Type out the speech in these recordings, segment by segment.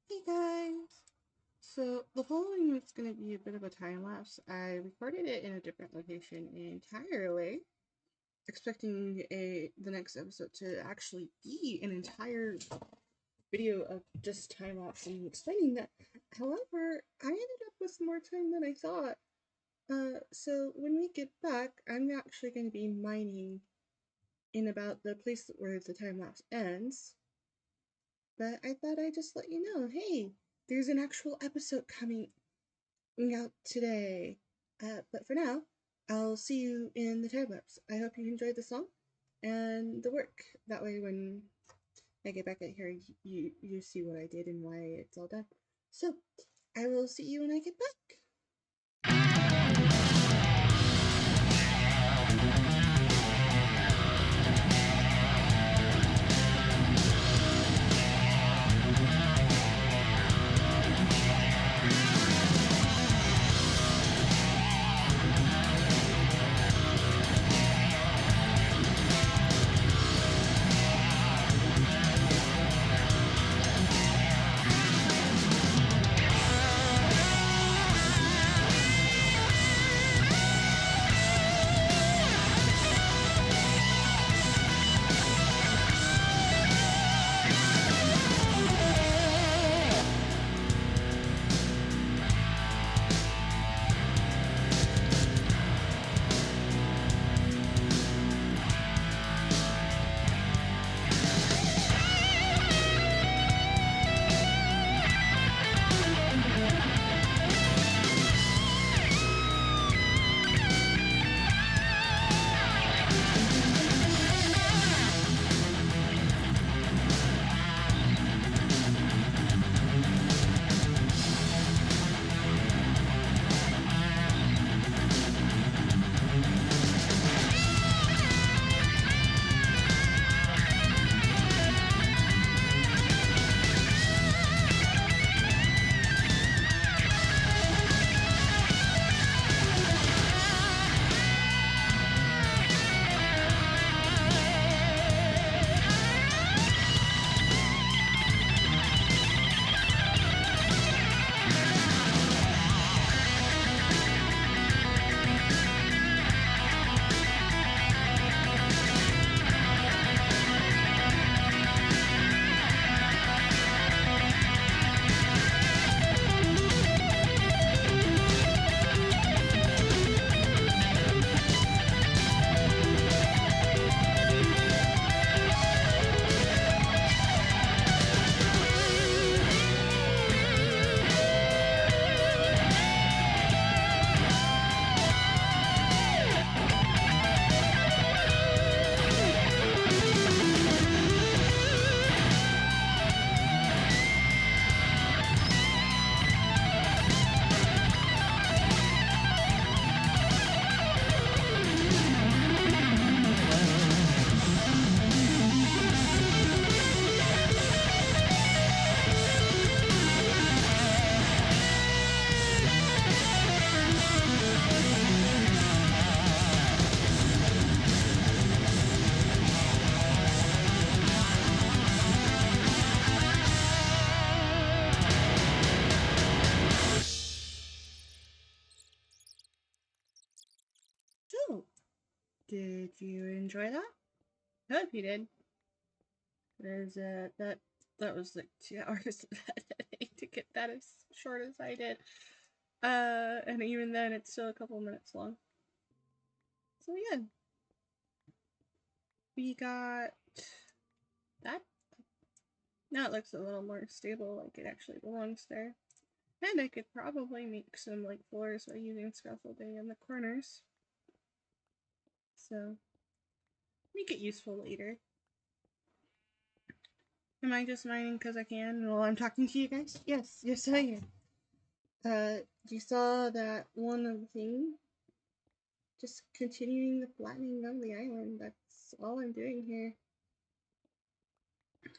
Hey guys! So the following is going to be a bit of a time lapse. I recorded it in a different location entirely, expecting the next episode to actually be an entire video of just time lapse and explaining that. However, I ended up with more time than I thought. So when we get back, I'm actually going to be mining in about the place where the time lapse ends. But I thought I'd just let you know, hey, there's an actual episode coming out today. But for now, I'll see you in the time lapse. I hope you enjoyed the song and the work. That way, when I get back out here, you see what I did and why it's all done. So, I will see you when I get back. So, did you enjoy that? I hope you did. Because that was like 2 hours of editing to get that as short as I did. And even then, it's still a couple minutes long. So yeah, we got that. Now it looks a little more stable, like it actually belongs there. And I could probably make some like floors by using scaffolding in the corners. So make it useful later. Am I just mining because I can while I'm talking to you guys? Yes I am. You saw that one of the thing? Just continuing the flattening of the island. That's all I'm doing here.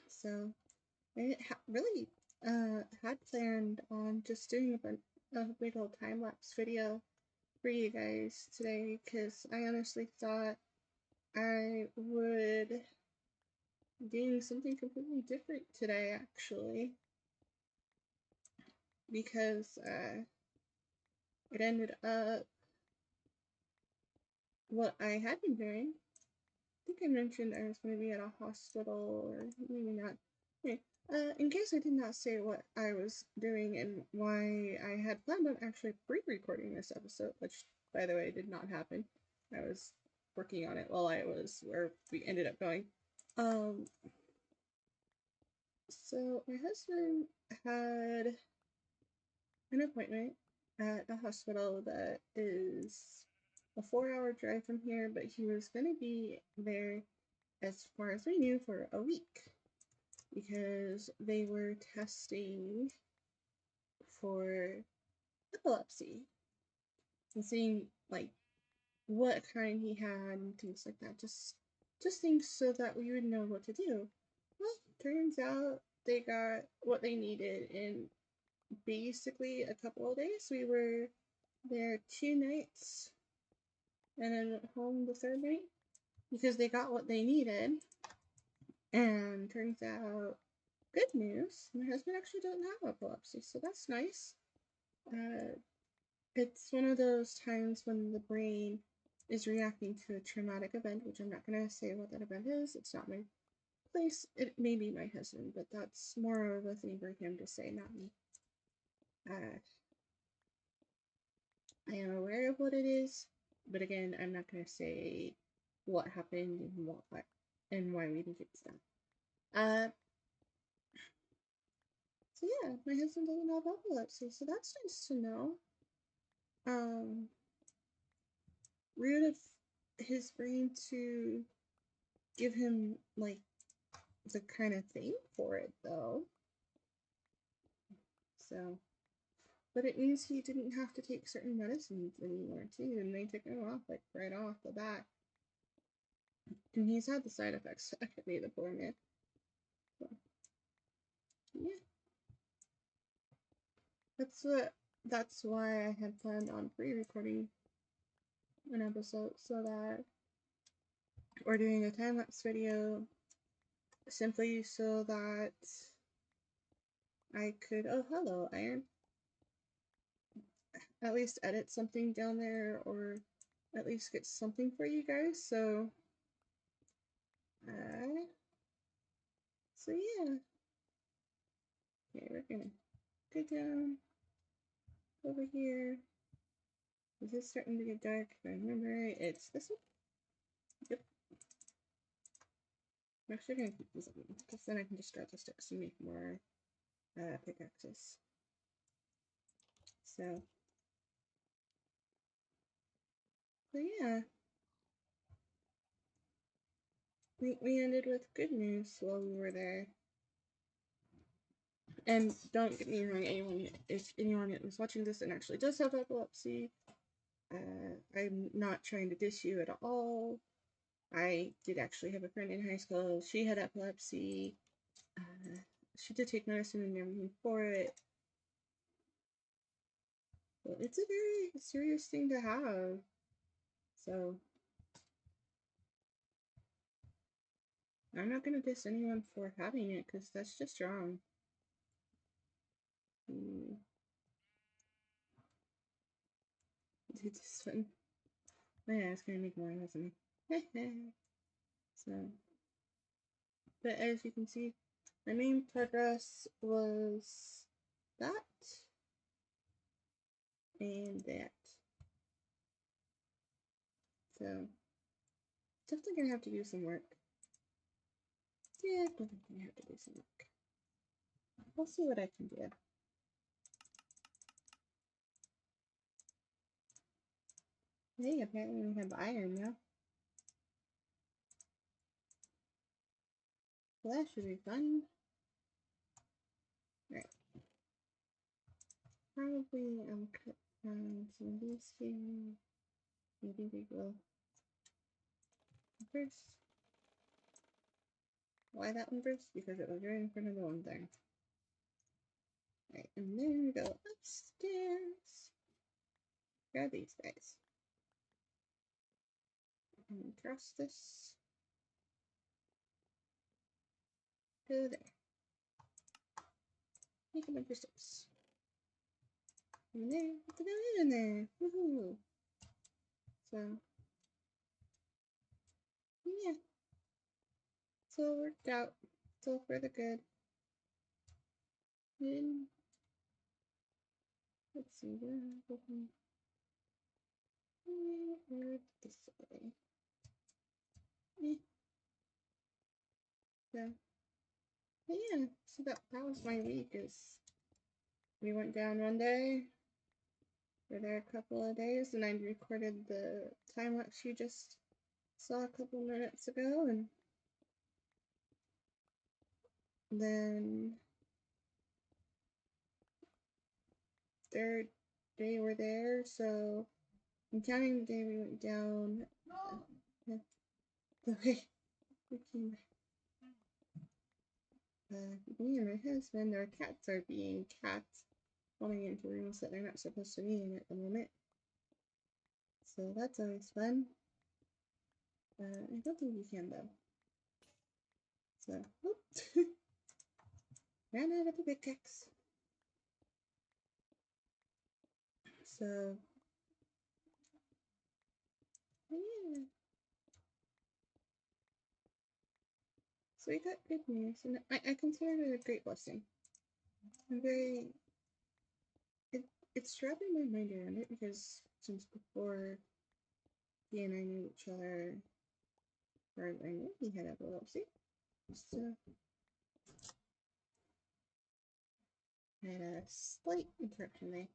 So I really had planned on just doing a big old time lapse video for you guys today because I honestly thought I would do something completely different today actually. because it ended up what I had been doing. I think I mentioned I was going to be at a hospital, or maybe not. Okay. In case I did not say what I was doing and why I had planned on actually pre-recording this episode, which, by the way, did not happen. I was working on it while I was where we ended up going. So my husband had an appointment at a hospital that is a 4-hour drive from here, but he was going to be there, as far as we knew, for a week because they were testing for epilepsy and seeing like what kind he had and things like that. Just things so that we would know what to do. Well, turns out they got what they needed in basically a couple of days. We were there 2 nights and then went home the third night because they got what they needed. And turns out, good news, my husband actually doesn't have epilepsy, so that's nice. It's one of those times when the brain is reacting to a traumatic event, which I'm not going to say what that event is. It's not my place. It may be my husband, but that's more of a thing for him to say, not me. I am aware of what it is, but again, I'm not going to say what happened and why we think it's that. So yeah, my husband doesn't have epilepsy, so that's nice to know. Rude of his brain to give him like the kind of thing for it though. So, but it means he didn't have to take certain medicines anymore too, and they took him off like right off the bat. And he's had the side effects affect me, the poor man. So, yeah, that's why I had planned on pre-recording an episode so that we're doing a time-lapse video simply so that I could, oh hello Iron, at least edit something down there or at least get something for you guys. So so yeah. Okay, we're gonna go down over here. Is this starting to get dark? If I remember right, it's this one. Yep. I'm actually gonna keep this on because then I can just grab the sticks and make more pickaxes. So yeah. We ended with good news while we were there. And don't get me wrong, if anyone is watching this and actually does have epilepsy, I'm not trying to diss you at all. I did actually have a friend in high school. She had epilepsy. She did take medicine and everything for it. But it's a very serious thing to have. So I'm not going to diss anyone for having it because that's just wrong. Dude, this one. Oh yeah, it's going to make more, wasn't it? So, but as you can see, my main progress was that and that. So, definitely gonna have to do some work. Yeah, definitely gonna have to do some work. We'll see what I can do. Hey, apparently we have iron now. Well, that should be fun. Alright. Probably cut some of these here. Maybe we will first. Why that one first? Because it was right in front of the one thing. Alright, and then we go upstairs. Grab these guys. And cross this. Go there. Make a bunch of steps. in there, put the violin in there. Woohoo! So, yeah, it's all worked out. It's all for the good. And let's see, where this way. So, but yeah, so that was my week. Is we went down one day, we're there a couple of days, and I recorded the time lapse you just saw a couple minutes ago, and then third day we're there, so I'm counting the day we went down. The way we came, me and my husband, our cats are being cats, falling into rooms that they're not supposed to be in at the moment. So that's always fun. I don't think we can though. So, whoop. Ran out of the pickaxe. So, yeah. So we got good news, and I consider it a great blessing. I'm very. It's wrapping my mind around it because since before he and I knew each other, or I knew he had epilepsy, so I had a slight interruption there.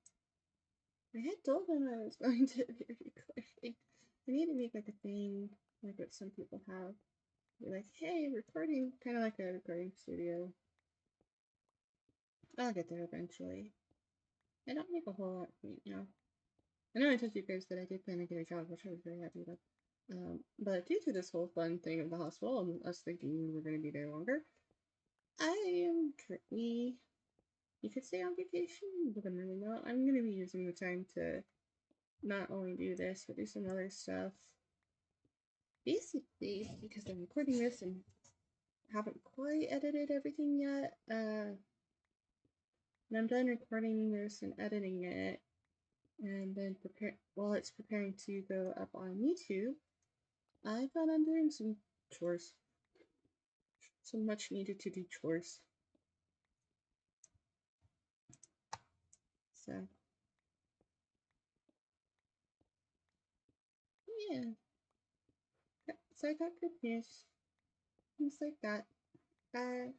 I had told him I was going to be recording. I need to make like a thing, like what some people have. Be like, hey, recording, kind of like a recording studio. I'll get there eventually. I don't make a whole lot right now. I know I told you guys that I did plan to get a job, which I was very happy about. But due to this whole fun thing of the hospital and us thinking we were going to be there longer, I am currently, you could say on vacation, but I'm really not. I'm going to be using the time to not only do this, but do some other stuff. Basically, because I'm recording this and haven't quite edited everything yet, when I'm done recording this and editing it, and then while it's preparing to go up on YouTube, I thought I'm doing some chores. Some much needed to do chores. So, yeah. So I got good news. Things like that. I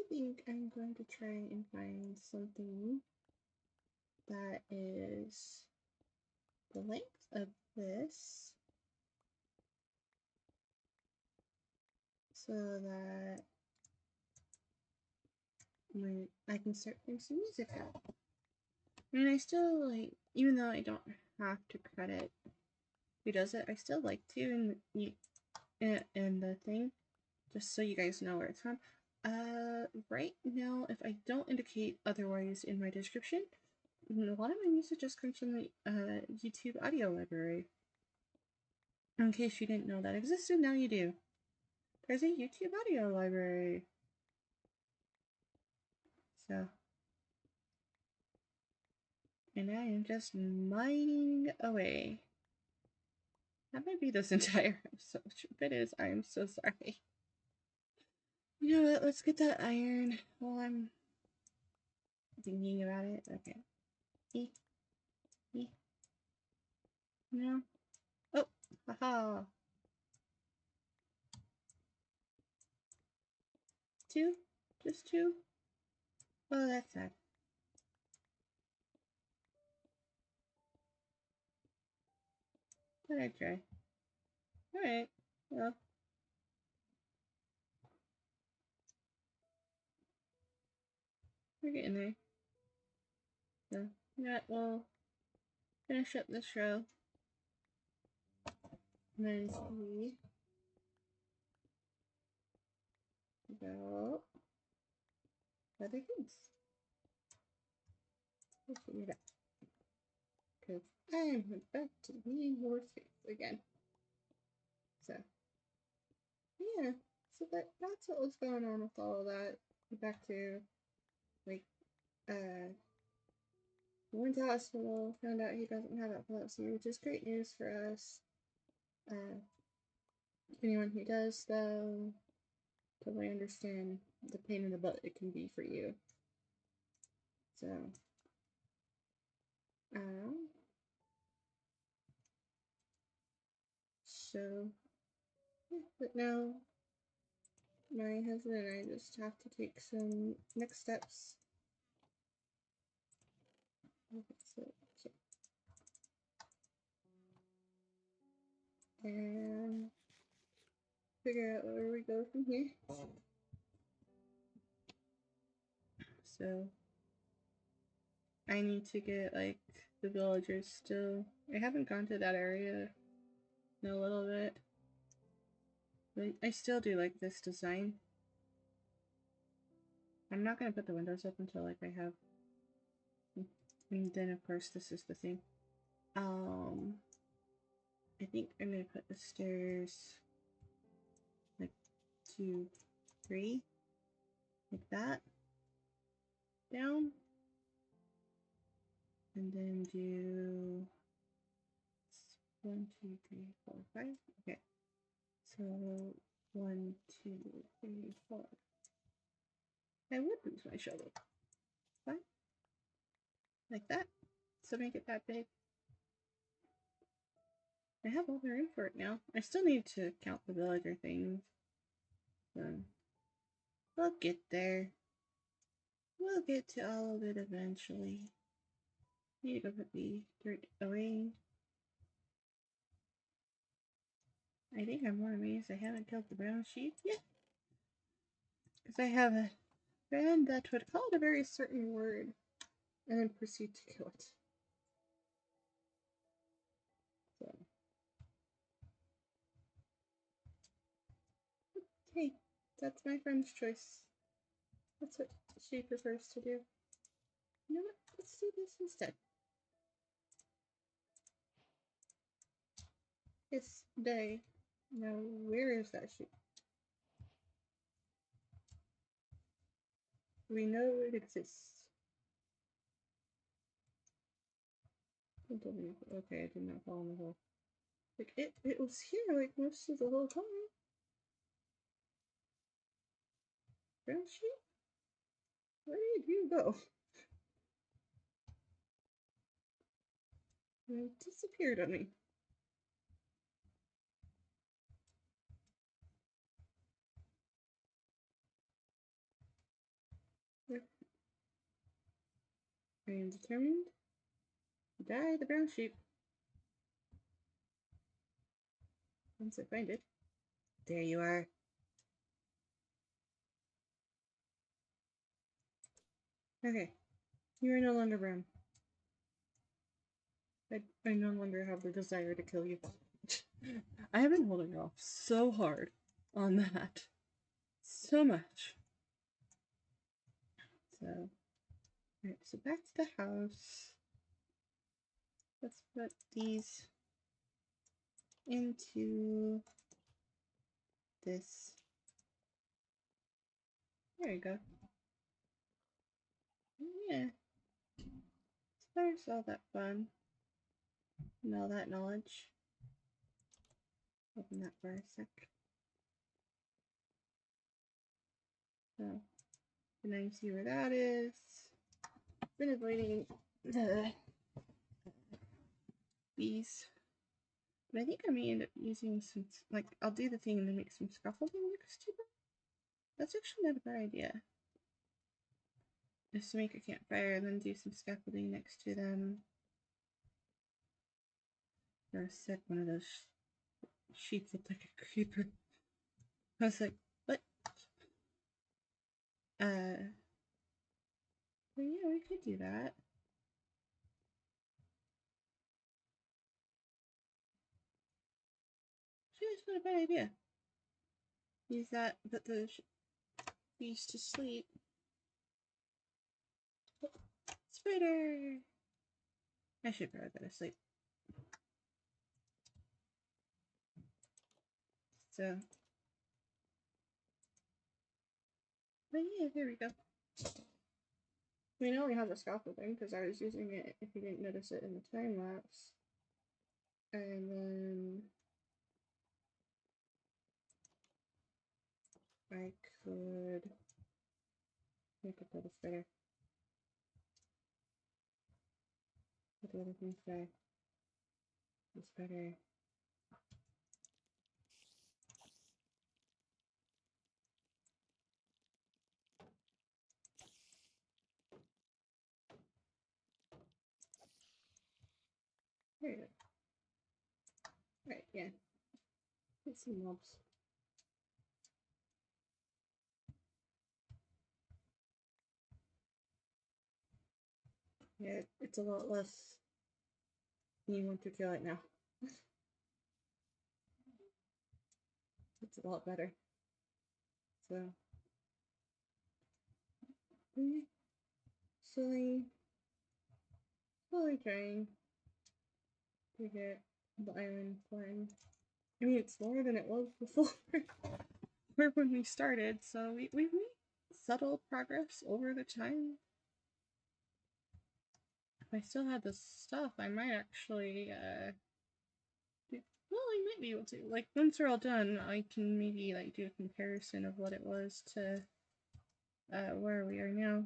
think I'm going to try and find something that is the length of this so that when I can start playing some music out. I mean, I still like, even though I don't have to credit who does it, I still like to in the thing, just so you guys know where it's from. Right now, if I don't indicate otherwise in my description, a lot of my music just comes from the YouTube audio library. In case you didn't know that existed, now you do. There's a YouTube audio library. So, and I am just mining away. That might be this entire episode. If it is, I am so sorry. You know what? Let's get that iron while I'm thinking about it. Okay. No. Oh, haha. Two? Just two? Oh, that's sad. But I try. Alright. Well. We're getting there. So, yeah, we'll finish up this row. And then see about other things. We'll figure it out. Because I'm about to need more space again. So, yeah. So that's what was going on with all of that. Back to Like, went to hospital, found out he doesn't have epilepsy, which is great news for us. Anyone who does, though, totally understand the pain in the butt it can be for you. So, um, so, yeah, but now my husband and I just have to take some next steps. So, okay. And figure out where we go from here. So, I need to get like the villagers still. I haven't gone to that area in a little bit, but I still do like this design. I'm not gonna put the windows up until like I have, and then of course this is the thing. I think I'm gonna put the stairs like 2, 3, like that down, and then do 1, 2, 3, 4, 5. Okay, so 1, 2, 3, 4. I would lose my shovel. Fine. Like that. So make it that big. I have all the room for it now. I still need to count the villager things. So we'll get there. We'll get to all of it eventually. Need to go put the dirt away. I think I'm more amazed I haven't killed the brown sheep yet. Because I have a friend that would call it a very certain word and then proceed to kill it. So. Hey, that's my friend's choice. That's what she prefers to do. You know what? Let's do this instead. It's day. Now, where is that sheep? We know it exists. Okay, I did not fall in the hole. Like, it was here, like, most of the whole time. Brown sheep? Where did you go? It disappeared on me. I am determined to die the brown sheep. Once I find it. There you are. Okay. You are no longer brown. I no longer have the desire to kill you. I have been holding off so hard on that. So much. So, alright, so back to the house. Let's put these into this. There you go. Yeah. So there's all that fun and all that knowledge. Open that for a sec. So, and then you see where that is. Been avoiding the bees. But I think I may end up using some, like, I'll do the thing and then make some scaffolding next to them. That's actually not a bad idea. Just to make a campfire and then do some scaffolding next to them. For a sec, one of those sheep looked like a creeper. I was like, what? But yeah, we could do that. Actually, that's not a bad idea. Use that, put the bees to sleep. Spider! I should probably go to sleep. So, but yeah, there we go. We know we have the scalpel thing because I was using it, if you didn't notice it, in the time lapse. And then I could make it better. What do other things say? It's better. There you go. Right, yeah. Get some mobs. Yeah, it's a lot less than you want to kill it now. It's a lot better. So, slowly trying to get the island flying. I mean, it's more than it was before when we started, so we've made subtle progress over the time. If I still had this stuff, I might actually, well, I might be able to. Like, once we're all done, I can maybe, like, do a comparison of what it was to, where we are now.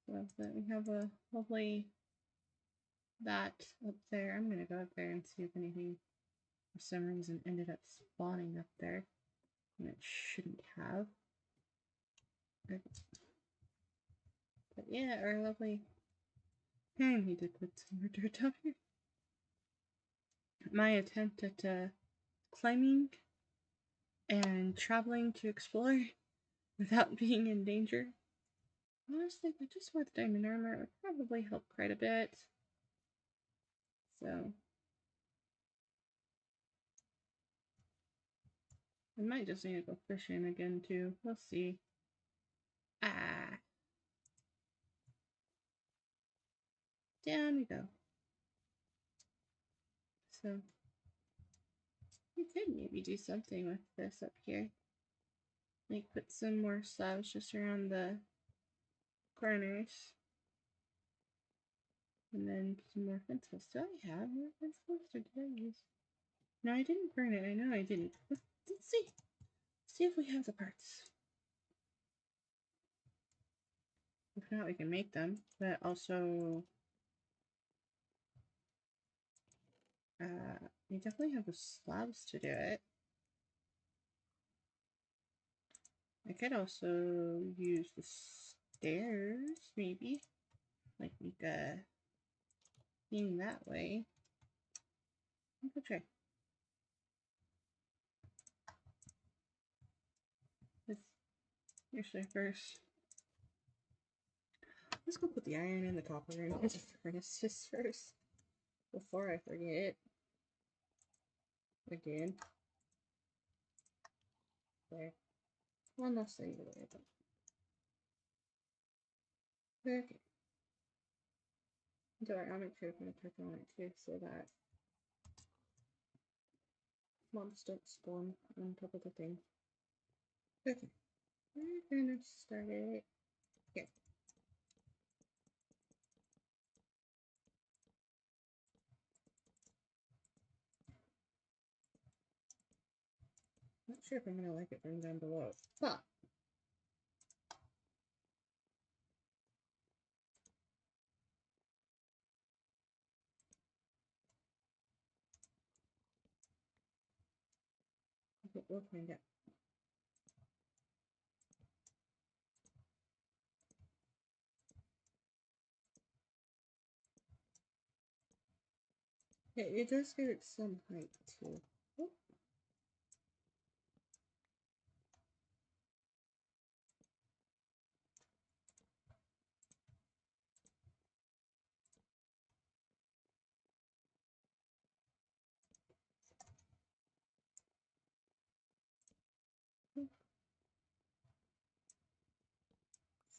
So that we have a lovely that up there. I'm gonna go up there and see if anything for some reason ended up spawning up there. And it shouldn't have. But yeah, our lovely. I need to put some more dirt up here. My attempt at climbing and traveling to explore without being in danger. Honestly, if I just wore the diamond armor, it would probably help quite a bit. So I might just need to go fishing again too. We'll see. Ah. Down we go. So we could maybe do something with this up here. Like put some more slabs just around the corners. And then some more fence posts. Do I have more fence posts or did I use? No, I didn't burn it. I know I didn't. Let's see. See if we have the parts. If not, we can make them. But also, we definitely have the slabs to do it. I could also use the stairs, maybe. Like make a thing that way. I could try. Usually first. Let's go put the iron and the copper in the furnaces first. Before I forget. Again. There. One less thing to worry about. Okay. Don't worry, I'll make sure to put a turkey on it too so that mobs don't spawn on top of the thing. Okay. We're gonna start it here. Not sure if I'm gonna like it from down below, but we'll find out. Yeah, it does give it some height too. Oh.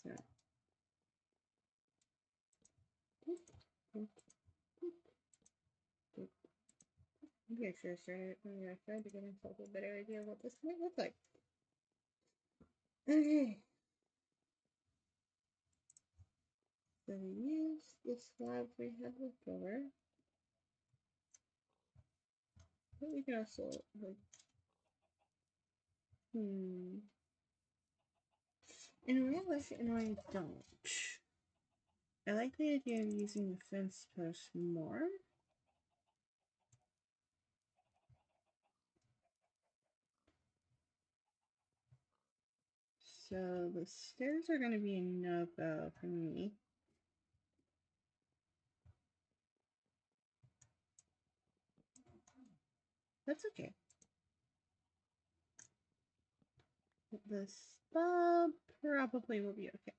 So. Maybe I should have started it from the outside to get myself a better idea of what this might look like. Okay. So we use the slabs we have left over. But we can also, like, in real life, and I don't. I like the idea of using the fence post more. So the stairs are going to be a no-go for me. That's okay. The spa probably will be okay.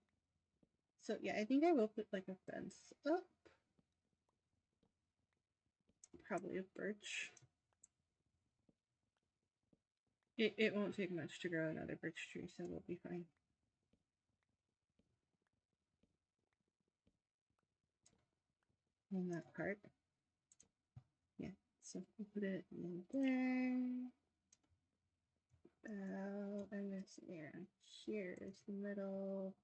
So yeah, I think I will put like a fence up. Probably a birch. It won't take much to grow another birch tree, so we'll be fine. On that part. Yeah, so we'll put it in there. And this area here is the middle.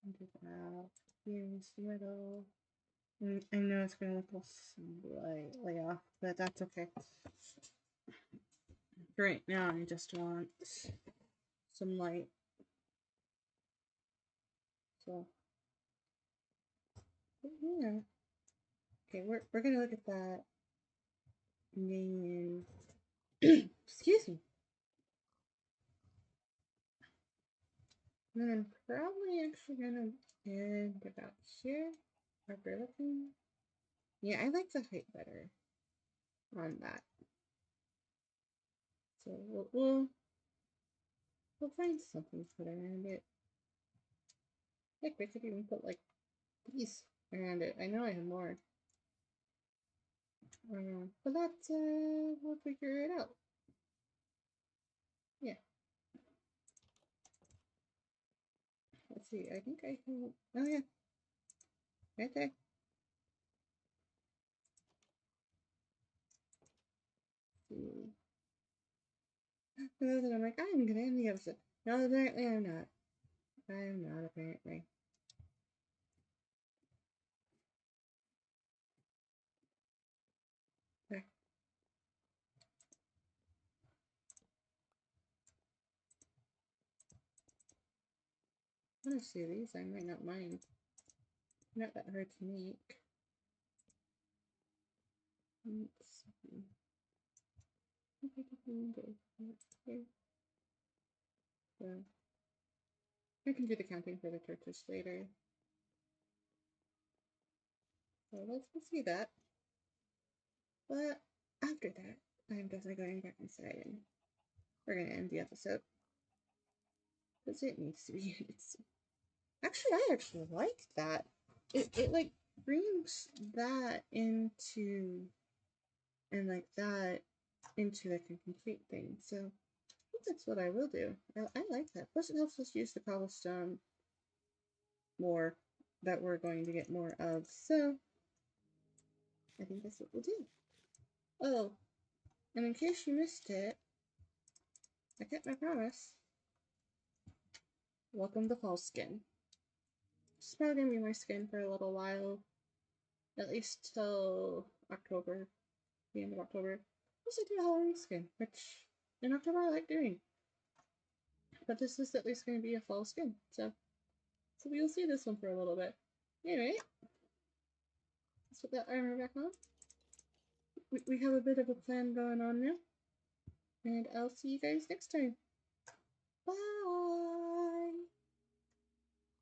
And about here is the middle. And I know it's gonna look slightly off, but that's okay. For right now, I just want some light. So yeah. Okay, we're gonna look at that name. Excuse me. And then I'm probably actually gonna end about here. Are we looking? Yeah, I like the height better on that. So we'll find something to put around it. Heck, we could even put like these around it. I know I have more. But that's we'll figure it out. Yeah. Let's see. I think I can. Oh yeah, right there. See. And then I'm like, I'm gonna end the episode. No, apparently I'm not. I'm not apparently. There. Honestly, these I might not mind. Not that hard to make. Let's see. So, I can do the counting for the tortoise later. So let's see that. But after that, I'm definitely going back inside and we're gonna end the episode. Because it needs to be ended soon. Actually, I actually like that. It like brings that into and like that into like a complete thing. So I think that's what I will do. I like that. Plus it helps us use the cobblestone more that we're going to get more of. So I think that's what we'll do. Oh, and in case you missed it, I kept my promise. Welcome to fall skin. It's probably gonna be my skin for a little while. At least till October. The end of October. Plus I do a Halloween skin, which in October I like doing. But this is at least gonna be a fall skin. So we'll see this one for a little bit. Anyway, let's put that armor back on. We have a bit of a plan going on now. And I'll see you guys next time. Bye!